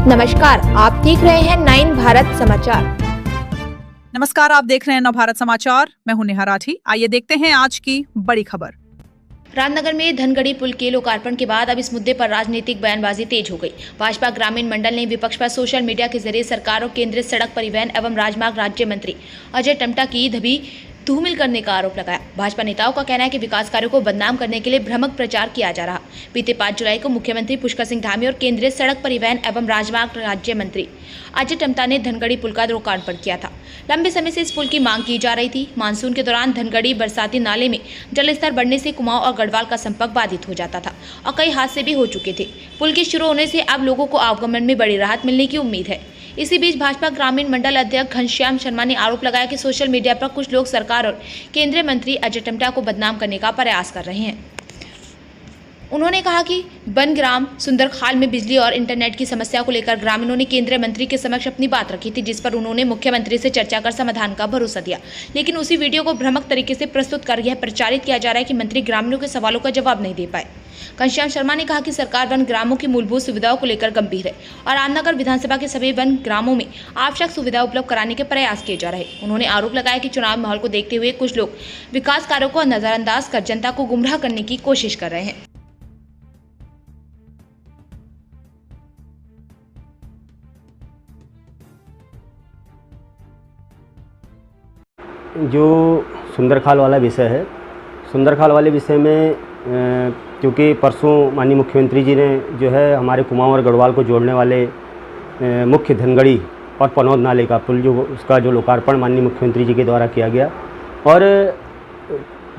नमस्कार, आप देख रहे हैं 9 भारत समाचार। नमस्कार, आप देख रहे हैं 9 भारत समाचार। मैं हूं नेहा राठी। आइए देखते हैं आज की बड़ी खबर। रामनगर में धनगढ़ी पुल के लोकार्पण के बाद अब इस मुद्दे पर राजनीतिक बयानबाजी तेज हो गई। भाजपा ग्रामीण मंडल ने विपक्ष पर सोशल मीडिया के जरिए सरकार और केंद्रीय सड़क परिवहन एवं राजमार्ग राज्य मंत्री अजय टम्टा की दबी धूमिल करने का आरोप लगाया। भाजपा नेताओं का कहना है कि विकास कार्यों को बदनाम करने के लिए भ्रामक प्रचार किया जा रहा। बीते 5 जुलाई को मुख्यमंत्री पुष्कर सिंह धामी और केंद्रीय सड़क परिवहन एवं राजमार्ग राज्य मंत्री अजय टम्टा ने धनगढ़ी पुल का लोकार्पण किया था। लंबे समय से इस पुल की मांग की जा रही थी। मानसून के दौरान धनगढ़ी बरसाती नाले में जलस्तर बढ़ने से कुमाऊं और गढ़वाल का संपर्क बाधित हो जाता था और कई हादसे भी हो चुके थे। पुल के शुरू होने से अब लोगों को आवागमन में बड़ी राहत मिलने की उम्मीद है। इसी बीच भाजपा ग्रामीण मंडल अध्यक्ष घनश्याम शर्मा ने आरोप लगाया कि सोशल मीडिया पर कुछ लोग सरकार और केंद्रीय मंत्री अजय टम्टा को बदनाम करने का प्रयास कर रहे हैं। उन्होंने कहा कि बनग्राम सुंदरखाल में बिजली और इंटरनेट की समस्या को लेकर ग्रामीणों ने केंद्रीय मंत्री के समक्ष अपनी बात रखी थी, जिस पर उन्होंने मुख्यमंत्री से चर्चा कर समाधान का भरोसा दिया। लेकिन उसी वीडियो को भ्रामक तरीके से प्रस्तुत कर यह प्रचारित किया जा रहा है कि मंत्री ग्रामीणों के सवालों का जवाब नहीं दे पाए। घनश्याम शर्मा ने कहा कि सरकार वन ग्रामों की मूलभूत सुविधाओं को लेकर गंभीर है और रामनगर विधानसभा के सभी वन ग्रामों में आवश्यक सुविधा उपलब्ध कराने के प्रयास किए जा रहे हैं। उन्होंने आरोप लगाया कि चुनाव माहौल को देखते हुए कुछ लोग विकास कार्यों को नजरअंदाज कर जनता को गुमराह करने की कोशिश कर रहे हैं। जो सुंदरखाल वाला विषय है, सुंदरखाल वाले विषय में क्योंकि परसों माननीय मुख्यमंत्री जी ने जो है हमारे कुमाऊं और गढ़वाल को जोड़ने वाले मुख्य धनगढ़ी और पनौद नाले का पुल जो उसका जो लोकार्पण माननीय मुख्यमंत्री जी के द्वारा किया गया और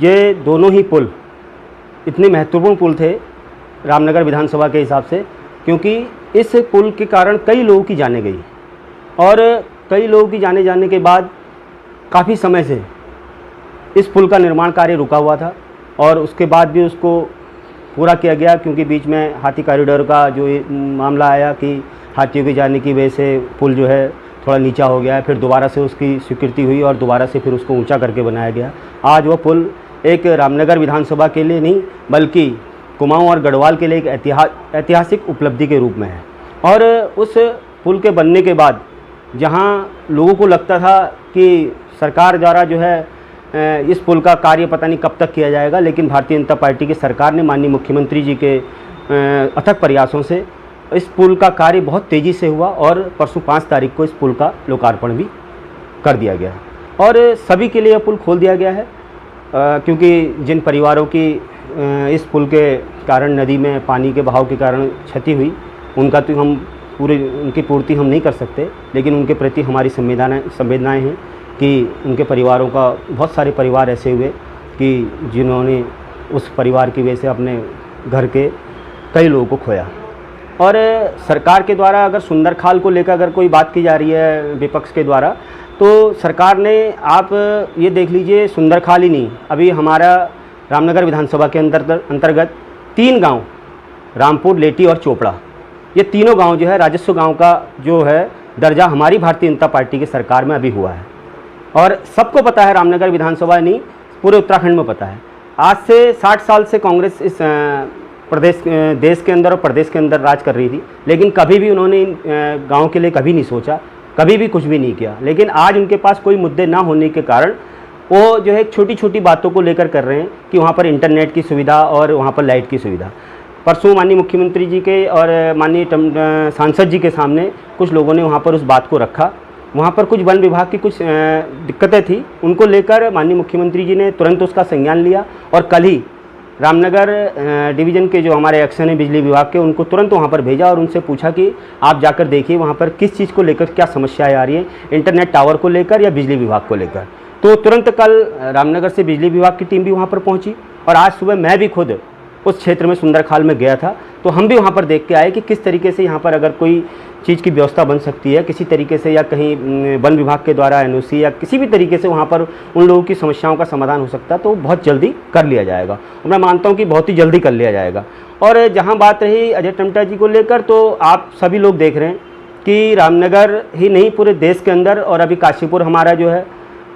ये दोनों ही पुल इतने महत्वपूर्ण पुल थे रामनगर विधानसभा के हिसाब से, क्योंकि इस पुल के कारण कई लोगों की जाने गई और कई लोगों की जाने के बाद काफ़ी समय से इस पुल का निर्माण कार्य रुका हुआ था और उसके बाद भी उसको पूरा किया गया, क्योंकि बीच में हाथी कॉरिडोर का जो मामला आया कि हाथियों के जाने की वजह से पुल जो है थोड़ा नीचा हो गया है, फिर दोबारा से उसकी स्वीकृति हुई और दोबारा से फिर उसको ऊंचा करके बनाया गया। आज वो पुल एक रामनगर विधानसभा के लिए नहीं बल्कि कुमाऊं और गढ़वाल के लिए एक ऐतिहासिक उपलब्धि के रूप में है। और उस पुल के बनने के बाद जहाँ लोगों को लगता था कि सरकार द्वारा जो है इस पुल का कार्य पता नहीं कब तक किया जाएगा, लेकिन भारतीय जनता पार्टी की सरकार ने माननीय मुख्यमंत्री जी के अथक प्रयासों से इस पुल का कार्य बहुत तेज़ी से हुआ और परसों 5 तारीख को इस पुल का लोकार्पण भी कर दिया गया और सभी के लिए यह पुल खोल दिया गया है, क्योंकि जिन परिवारों की इस पुल के कारण नदी में पानी के बहाव के कारण क्षति हुई उनका तो हम उनकी पूर्ति हम नहीं कर सकते, लेकिन उनके प्रति हमारी संवेदनाएँ हैं कि उनके परिवारों का बहुत सारे परिवार ऐसे हुए कि जिन्होंने उस परिवार की वजह से अपने घर के कई लोगों को खोया। और सरकार के द्वारा अगर सुंदरखाल को लेकर अगर कोई बात की जा रही है विपक्ष के द्वारा, तो सरकार ने आप ये देख लीजिए सुंदरखाल ही नहीं, अभी हमारा रामनगर विधानसभा के अंतर्गत 3 गांव रामपुर, लेटी और चोपड़ा, ये तीनों गांव जो है राजस्व गांव का जो है दर्जा हमारी भारतीय जनता पार्टी की सरकार में अभी हुआ है। और सबको पता है, रामनगर विधानसभा नहीं पूरे उत्तराखंड में पता है, आज से 60 साल से कांग्रेस इस देश के अंदर और प्रदेश के अंदर राज कर रही थी, लेकिन कभी भी उन्होंने गांव के लिए कभी नहीं सोचा, कभी भी कुछ भी नहीं किया। लेकिन आज उनके पास कोई मुद्दे ना होने के कारण वो जो है छोटी छोटी बातों को लेकर कर रहे हैं कि वहाँ पर इंटरनेट की सुविधा और वहाँ पर लाइट की सुविधा। परसों माननीय मुख्यमंत्री जी के और माननीय सांसद जी के सामने कुछ लोगों ने वहाँ पर उस बात को रखा। वहाँ पर कुछ वन विभाग की कुछ दिक्कतें थी, उनको लेकर माननीय मुख्यमंत्री जी ने तुरंत उसका संज्ञान लिया और कल ही रामनगर डिवीज़न के जो हमारे एक्शन है बिजली विभाग के, उनको तुरंत वहाँ पर भेजा और उनसे पूछा कि आप जाकर देखिए वहाँ पर किस चीज़ को लेकर क्या समस्याएं आ रही हैं, इंटरनेट टावर को लेकर या बिजली विभाग को लेकर। तो तुरंत कल रामनगर से बिजली विभाग की टीम भी वहाँ पर पहुँची और आज सुबह मैं भी खुद उस क्षेत्र में सुंदरखाल में गया था, तो हम भी वहाँ पर देख के आए कि किस तरीके से यहाँ पर अगर कोई चीज़ की व्यवस्था बन सकती है किसी तरीके से, या कहीं वन विभाग के द्वारा एनओसी या किसी भी तरीके से वहाँ पर उन लोगों की समस्याओं का समाधान हो सकता है, तो बहुत जल्दी कर लिया जाएगा और मैं मानता हूँ कि बहुत ही जल्दी कर लिया जाएगा। और जहाँ बात रही अजय टम्टा जी को लेकर, तो आप सभी लोग देख रहे हैं कि रामनगर ही नहीं पूरे देश के अंदर, और अभी काशीपुर हमारा जो है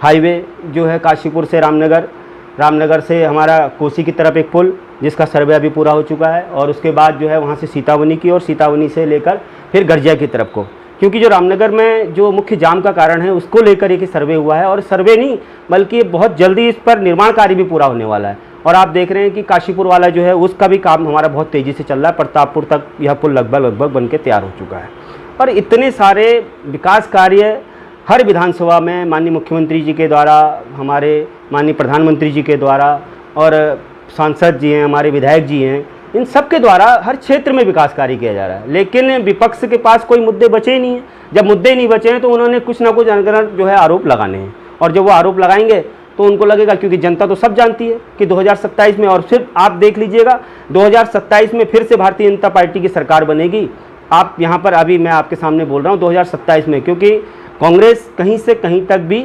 हाईवे जो है काशीपुर से रामनगर रामनगर से हमारा कोसी की तरफ एक पुल जिसका सर्वे अभी पूरा हो चुका है, और उसके बाद जो है वहाँ से सीतावनी की, और सीतावनी से लेकर फिर गर्जिया की तरफ को, क्योंकि जो रामनगर में जो मुख्य जाम का कारण है उसको लेकर एक सर्वे हुआ है, और सर्वे नहीं बल्कि बहुत जल्दी इस पर निर्माण कार्य भी पूरा होने वाला है। और आप देख रहे हैं कि काशीपुर वाला जो है उसका भी काम हमारा बहुत तेज़ी से चल रहा है, प्रतापपुर तक यह पुल लगभग बन के तैयार हो चुका है। और इतने सारे विकास कार्य हर विधानसभा में माननीय मुख्यमंत्री जी के द्वारा, हमारे माननीय प्रधानमंत्री जी के द्वारा, और सांसद जी हैं, हमारे विधायक जी हैं, इन सब के द्वारा हर क्षेत्र में विकास कार्य किया जा रहा है। लेकिन विपक्ष के पास कोई मुद्दे बचे ही नहीं हैं। जब मुद्दे नहीं बचे हैं तो उन्होंने कुछ ना कुछ अनगढ़ जो है आरोप लगाने हैं, और जब वो आरोप लगाएंगे तो उनको लगेगा, क्योंकि जनता तो सब जानती है कि 2027 में, और फिर आप देख लीजिएगा 2027 में फिर से भारतीय जनता पार्टी की सरकार बनेगी। आप यहाँ पर अभी मैं आपके सामने बोल रहा हूँ 2027 में, क्योंकि कांग्रेस कहीं से कहीं तक भी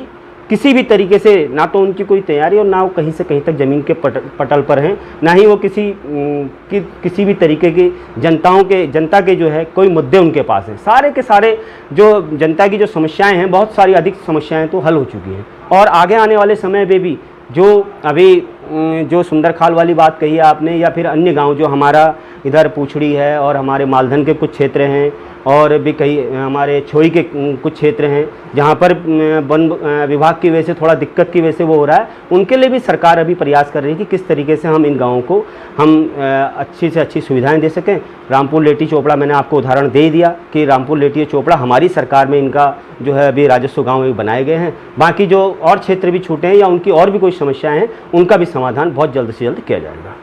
किसी भी तरीके से ना तो उनकी कोई तैयारी और ना वो कहीं से कहीं तक ज़मीन के पटल पर हैं, ना ही वो किसी भी तरीके की जनता के जो है कोई मुद्दे उनके पास हैं। सारे के सारे जो जनता की जो समस्याएं हैं, बहुत सारी अधिक समस्याएं तो हल हो चुकी हैं, और आगे आने वाले समय में भी जो अभी जो सुंदरखाल वाली बात कही है आपने, या फिर अन्य गांव जो हमारा इधर पूछड़ी है और हमारे मालधन के कुछ क्षेत्र हैं, और भी कई हमारे छोई के कुछ क्षेत्र हैं जहां पर वन विभाग की वजह से थोड़ा दिक्कत की वजह से वो हो रहा है, उनके लिए भी सरकार अभी प्रयास कर रही है कि किस तरीके से हम इन गाँवों को हम अच्छी से अच्छी सुविधाएं दे सकें। रामपुर लेटी चोपड़ा मैंने आपको उदाहरण दे दिया कि रामपुर लेटी चोपड़ा हमारी सरकार में इनका जो है अभी राजस्व गाँव में बनाए गए हैं। बाकी जो और क्षेत्र भी छूटे हैं या उनकी और भी कोई समस्याएँ हैं, उनका भी समाधान बहुत जल्द से जल्द किया जाएगा।